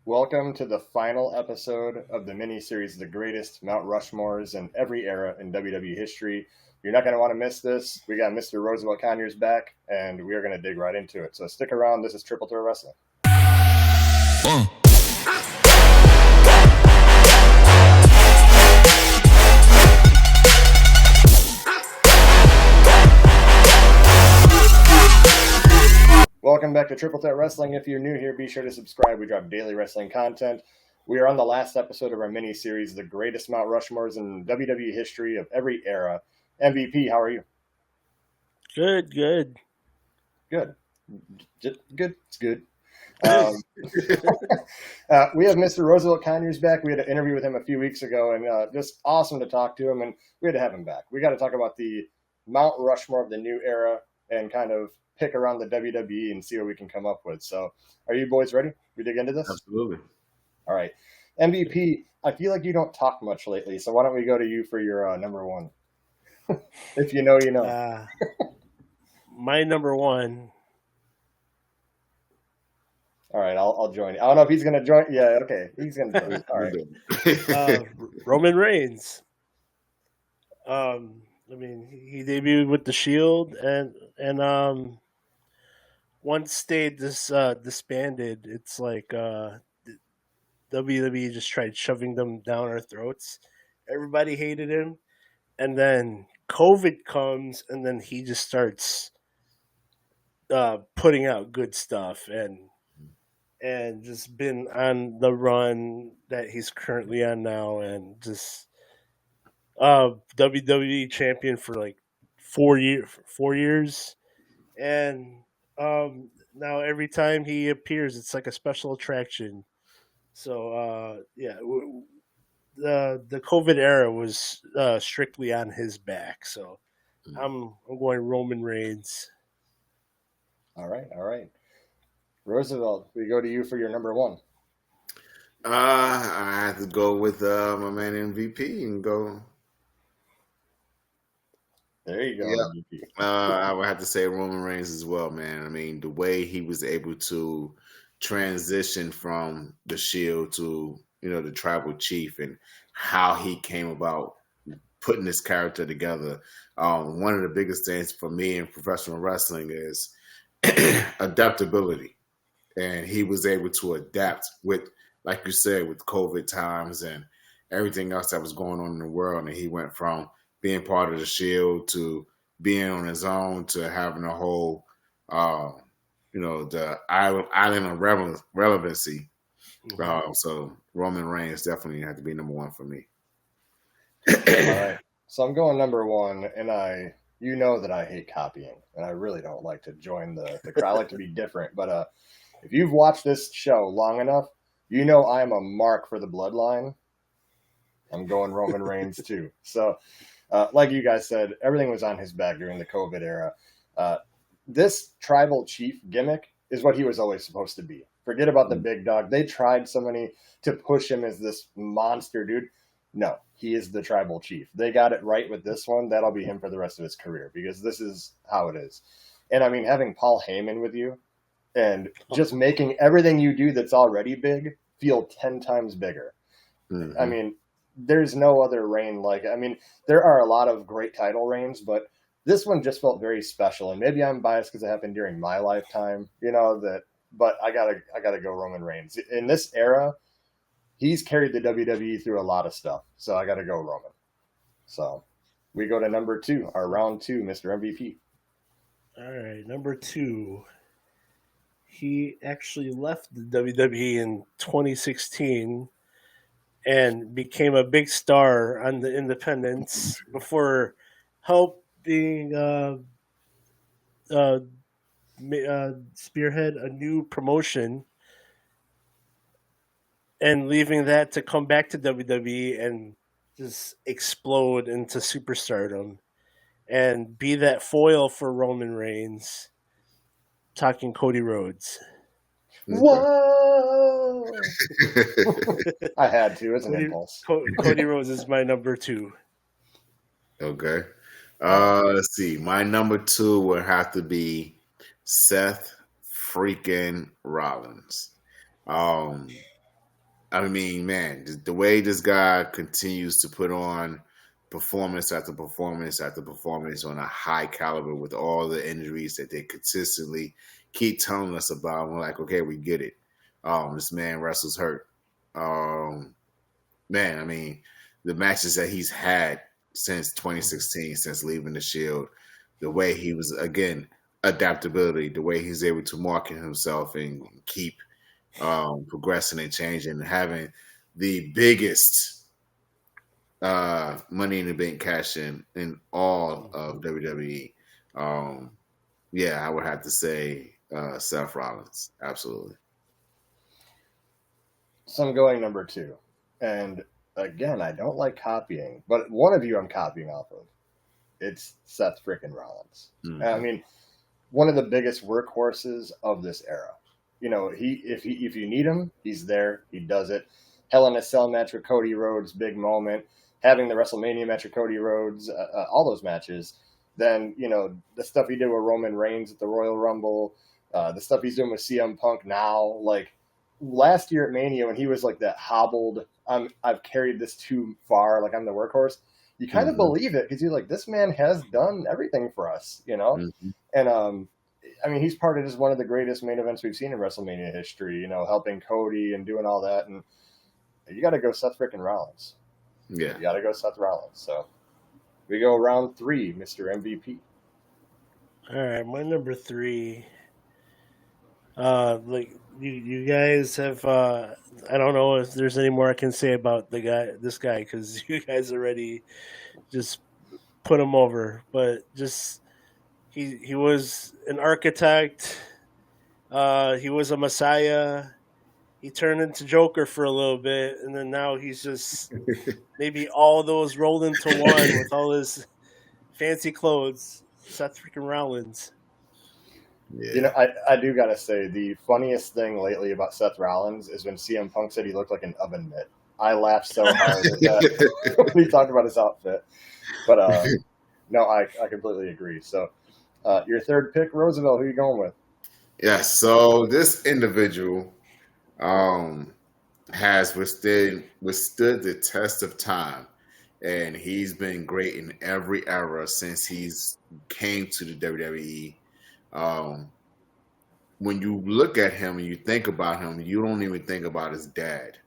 Welcome to the final episode of the mini-series, The Greatest Mount Rushmores in Every Era in WWE History. You're not going to want to miss this. We got Mr. Roosevelt Conyers back, and we are going to dig right into it. So stick around. This is Triple Threat Wrestling. Welcome back to Triple Threat Wrestling. If you're new here, be sure to subscribe. We drop daily wrestling content. We are on the last episode of our mini-series, The Greatest Mount Rushmores in WWE History of Every Era. MVP, how are you? Good. Good. It's good. We have Mr. Roosevelt Conyers back. We had an interview with him a few weeks ago, and just awesome to talk to him, and we had to have him back. We got to talk about the Mount Rushmore of the new era and kind of pick around the WWE and see what we can come up with. So are you boys ready? We dig into this? Absolutely. All right. MVP, I feel like you don't talk much lately, so why don't we go to you for your number one? If you know, you know. My number one. All right, I'll join you. I don't know if he's going to join. Yeah, okay. He's going to join. All right. Roman Reigns. He debuted with the Shield, and once they disbanded, it's like WWE just tried shoving them down our throats. Everybody hated him, and then COVID comes, and then he just starts putting out good stuff, and just been on the run that he's currently on now, and just WWE champion for like 4 years, and now every time he appears, it's like a special attraction. So the COVID era was strictly on his back. So I'm going Roman Reigns. All right. Roosevelt, we go to you for your number one. I have to go with my man MVP and go. There you go. Yeah. I would have to say Roman Reigns as well, man. I mean, the way he was able to transition from the Shield to the Tribal Chief and how he came about putting this character together. One of the biggest things for me in professional wrestling is adaptability. And he was able to adapt with, like you said, with COVID times and everything else that was going on in the world. And he went from being part of the Shield to being on his own to having a whole, the island of relevancy. So Roman Reigns definitely had to be number one for me. All right. So I'm going number one, and you know that I hate copying, and I really don't like to join the crowd. I like to be different, but if you've watched this show long enough, you know I'm a mark for the Bloodline. I'm going Roman Reigns too. So, like you guys said, everything was on his back during the COVID era. This tribal chief gimmick is what he was always supposed to be. Forget about the big dog. They tried so many to push him as this monster dude. No, he is the tribal chief. They got it right with this one. That'll be him for the rest of his career because this is how it is. And I mean, having Paul Heyman with you, and just making everything you do that's already big feel 10 times bigger. Mm-hmm. I mean, there's no other reign like it. I mean, there are a lot of great title reigns, but this one just felt very special. And maybe I'm biased because it happened during my lifetime, but I gotta go Roman Reigns. In this era, he's carried the WWE through a lot of stuff. So I gotta go Roman. So we go to number two, our round two, Mr. MVP. All right, number two. He actually left the WWE in 2016 and became a big star on the independents before helping spearhead a new promotion and leaving that to come back to WWE and just explode into superstardom and be that foil for Roman Reigns. Talking Cody Rhodes. Whoa! I had to. It's an impulse. Cody Rhodes is my number two. Okay. Let's see. My number two would have to be Seth freaking Rollins. I mean, man, the way this guy continues to put on performance after performance after performance on a high caliber with all the injuries that they consistently keep telling us about. We're like, okay, we get it. This man wrestles hurt. Man, I mean, the matches that he's had since 2016, since leaving the Shield, the way he was, again, adaptability, the way he's able to market himself and keep progressing and changing, having the biggest Money in the Bank cash in all of WWE. Yeah, I would have to say Seth Rollins. Absolutely. So I'm going number 2. And again, I don't like copying, but one of you I'm copying off of. It's Seth freaking Rollins. Mm-hmm. I mean, one of the biggest workhorses of this era. You know, if you need him, he's there. He does it. Hell in a Cell match with Cody Rhodes, big moment. Having the WrestleMania match with Cody Rhodes, all those matches. Then, you know, the stuff he did with Roman Reigns at the Royal Rumble, the stuff he's doing with CM Punk now. Like, last year at Mania when he was like that hobbled, I've carried this too far, like I'm the workhorse. You kind of believe it because you're like, this man has done everything for us, you know? Mm-hmm. And, I mean, he's parted as one of the greatest main events we've seen in WrestleMania history, you know, helping Cody and doing all that. And you got to go Seth freaking Rollins. Yeah. You got to go Seth Rollins. So we go round 3, Mr. MVP. All right, my number 3. Like you guys have, I don't know if there's any more I can say about this guy, because you guys already just put him over. But just he was an architect. He was a messiah. He turned into Joker for a little bit, and then now he's just maybe all those rolled into one with all his fancy clothes. Seth freaking Rollins. Yeah. You know, I do got to say, the funniest thing lately about Seth Rollins is when CM Punk said he looked like an oven mitt. I laughed so hard at that when he talked about his outfit. But no, I completely agree. So your third pick, Roosevelt, who are you going with? Yeah, so this individual has withstood the test of time, and he's been great in every era since he's came to the WWE. When you look at him and you think about him, you don't even think about his dad,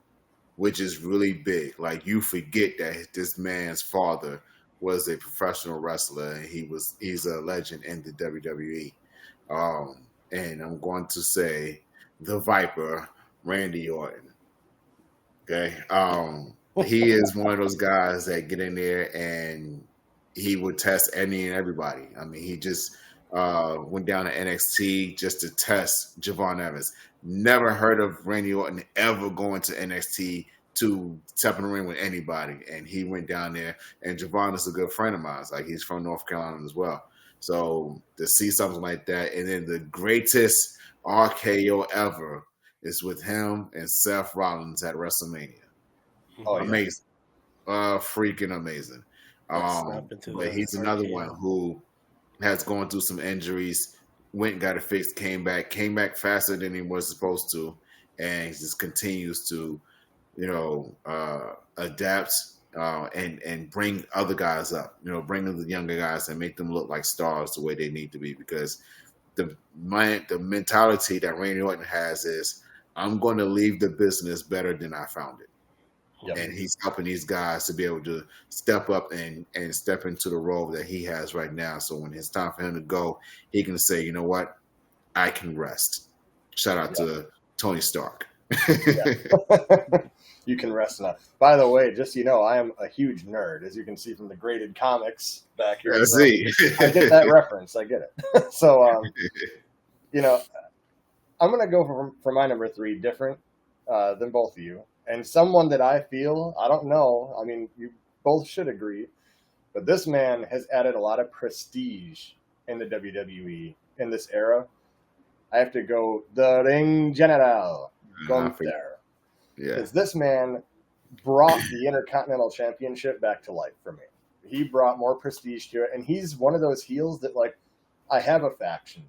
which is really big. Like, you forget that this man's father was a professional wrestler, and he's a legend in the WWE. And I'm going to say the Viper, Randy Orton. Okay. He is one of those guys that get in there and he would test any and everybody. I mean, he just went down to NXT just to test Javon Evans. Never heard of Randy Orton ever going to NXT to step in the ring with anybody. And he went down there, and Javon is a good friend of mine. Like, he's from North Carolina as well. So to see something like that, and then the greatest RKO ever is with him and Seth Rollins at WrestleMania. Oh, amazing. Freaking amazing. But he's another one who has gone through some injuries, went and got it fixed, came back faster than he was supposed to, and he just continues to, adapt and bring other guys up, bring the younger guys and make them look like stars the way they need to be, because the mentality that Randy Orton has is, I'm going to leave the business better than I found it. Yep. And he's helping these guys to be able to step up and step into the role that he has right now. So when it's time for him to go, he can say, you know what? I can rest. Shout out to Tony Stark. You can rest now. By the way, just I am a huge nerd, as you can see from the graded comics back here. I get that reference. I get it. So, I'm going to go for my number 3, different than both of you. And someone that I feel, I don't know, I mean, you both should agree, but this man has added a lot of prestige in the WWE in this era. I have to go the Ring General, Gunther. Because this man brought the Intercontinental Championship back to life for me. He brought more prestige to it, and he's one of those heels that, like, I have a faction.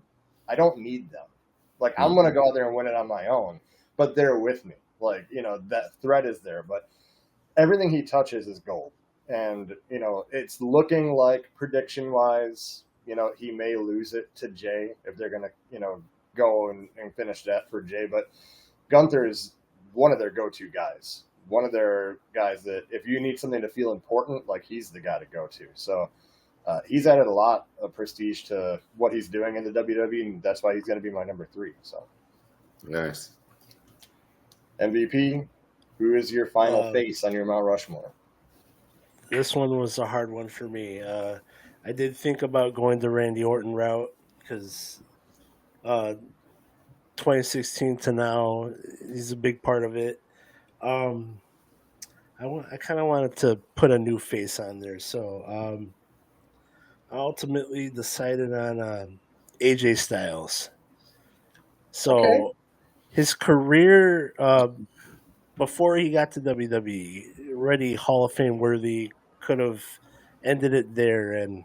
I don't need them. Like, I'm going to go out there and win it on my own, but they're with me. Like, that threat is there, but everything he touches is gold. And, it's looking like prediction wise, he may lose it to Jay if they're going to, go and finish that for Jay. But Gunther is one of their go-to guys, one of their guys that if you need something to feel important, like he's the guy to go to. So he's added a lot of prestige to what he's doing in the WWE, and that's why he's going to be my number 3. So nice. MVP, who is your final face on your Mount Rushmore? This one was a hard one for me. I did think about going the Randy Orton route because 2016 to now, he's a big part of it. I kind of wanted to put a new face on there, so I ultimately decided on AJ Styles. So his career before he got to WWE, already Hall of Fame worthy, could have ended it there, and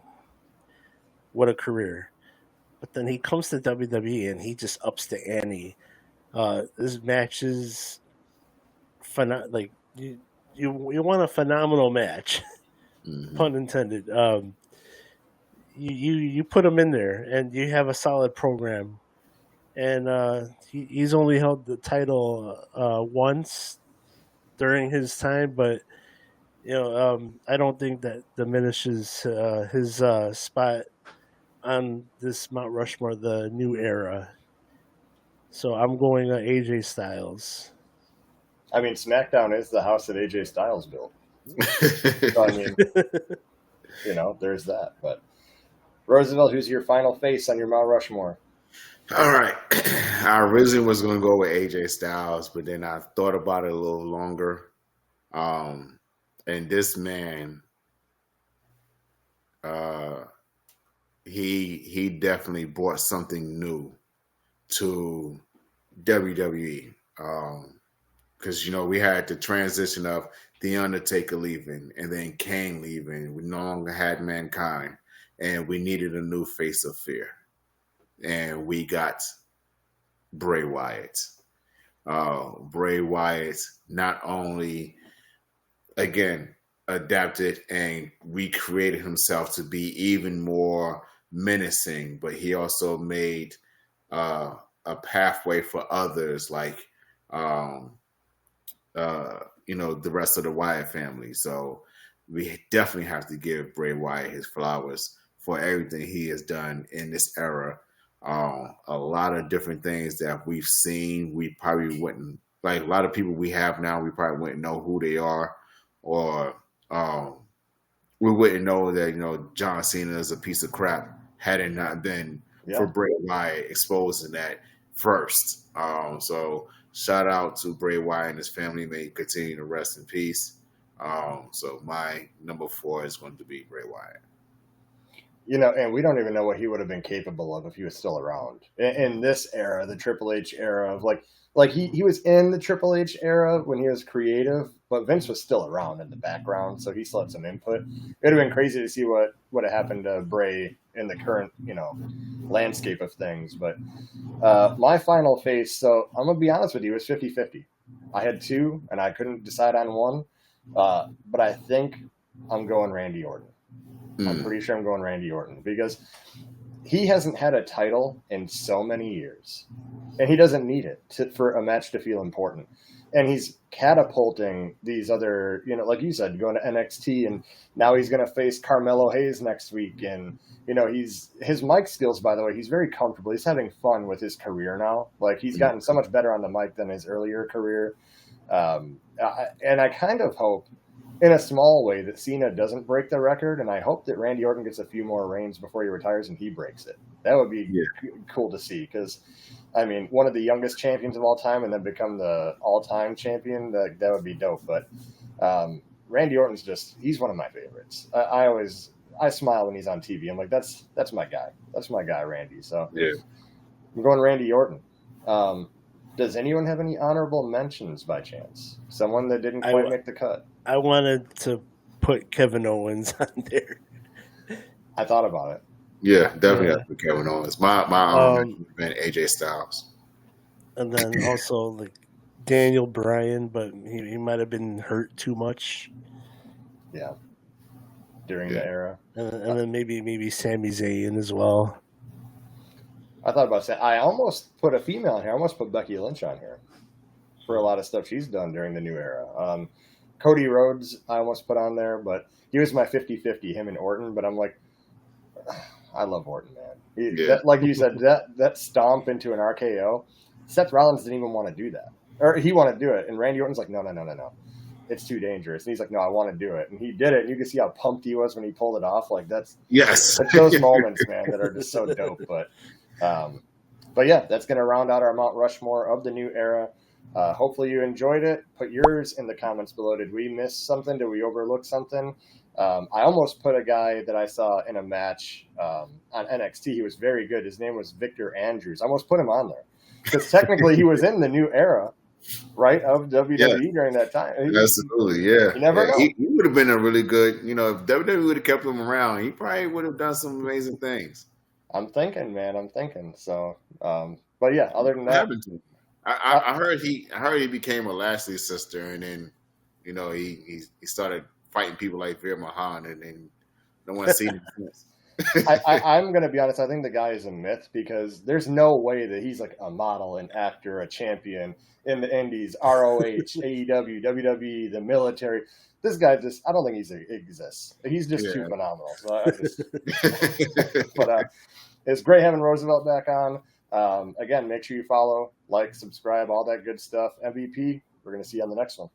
what a career. But then he comes to WWE and he just ups the ante. His matches, like you want a phenomenal match, pun intended. You put him in there and you have a solid program. And he's only held the title once during his time, but I don't think that diminishes his spot on this Mount Rushmore, the new era. So I'm going AJ Styles. I mean, SmackDown is the house that AJ Styles built. So, I mean, there's that. But Roosevelt, who's your final face on your Mount Rushmore? All right. I originally was going to go with AJ Styles, but then I thought about it a little longer. And this man, he definitely brought something new to WWE. Because, we had the transition of The Undertaker leaving and then Kane leaving. We no longer had Mankind, and we needed a new face of fear. And we got Bray Wyatt. Bray Wyatt not only, again, adapted and recreated himself to be even more menacing, but he also made a pathway for others, like the rest of the Wyatt family. So we definitely have to give Bray Wyatt his flowers for everything he has done in this era. A lot of different things that we've seen, we probably wouldn't, like a lot of people we have now, we probably wouldn't know who they are, or we wouldn't know that, John Cena is a piece of crap had it not been for Bray Wyatt exposing that first. So shout out to Bray Wyatt and his family. May he continue to rest in peace. So my number 4 is going to be Bray Wyatt. And we don't even know what he would have been capable of if he was still around in this era, the Triple H era of like he was in the Triple H era when he was creative, but Vince was still around in the background, so he still had some input. It would have been crazy to see what would have happened to Bray in the current, landscape of things. But my final face, so I'm going to be honest with you, it was 50-50. I had 2, and I couldn't decide on one, but I think I'm going Randy Orton. I'm pretty sure I'm going Randy Orton because he hasn't had a title in so many years, and he doesn't need it for a match to feel important. And he's catapulting these other, like you said, going to NXT, and now he's going to face Carmelo Hayes next week. And, his mic skills, by the way, he's very comfortable. He's having fun with his career now. Like, he's gotten so much better on the mic than his earlier career. And I kind of hope, in a small way, that Cena doesn't break the record, and I hope that Randy Orton gets a few more reigns before he retires and he breaks it. That would be cool to see because, I mean, one of the youngest champions of all time and then become the all-time champion, that would be dope. But Randy Orton's he's one of my favorites. I smile when he's on TV. I'm like, that's my guy. That's my guy, Randy. So I'm going Randy Orton. Does anyone have any honorable mentions by chance? Someone that didn't quite make the cut? I wanted to put Kevin Owens on there. I thought about it. Yeah, definitely have to put Kevin Owens. My honorable mention has been AJ Styles. And then also, like, Daniel Bryan, but he might have been hurt too much. Yeah. During the era. And then maybe Sami Zayn as well. I thought about saying, I almost put a female in here. I almost put Becky Lynch on here for a lot of stuff she's done during the new era. Cody Rhodes, I almost put on there, but he was my 50-50, him and Orton. But I'm like, I love Orton, man. That, like you said, that stomp into an RKO, Seth Rollins didn't even want to do that. Or he wanted to do it. And Randy Orton's like, no. It's too dangerous. And he's like, no, I want to do it. And he did it. And you can see how pumped he was when he pulled it off. Like, that's those moments, man, that are just so dope. But yeah, that's going to round out our Mount Rushmore of the new era. Hopefully you enjoyed it. Put yours in the comments below. Did we miss something? Did we overlook something? I almost put a guy that I saw in a match on NXT. He was very good. His name was Victor Andrews. I almost put him on there because technically he was in the new era, right, of WWE during that time. Absolutely, yeah. You never know. He would have been a really good, if WWE would have kept him around, he probably would have done some amazing things. I'm thinking, man. So, but yeah, other than that, I heard he became a Lashley sister, and then he started fighting people like Veer Mahan, and then no one's seen him since. I'm going to be honest. I think the guy is a myth because there's no way that he's like a model, an actor, a champion in the Indies, ROH, AEW, WWE, the military. This guy I don't think he exists. He's just too phenomenal. So but it's great having Roosevelt back on. Again, make sure you follow, like, subscribe, all that good stuff. MVP, we're going to see you on the next one.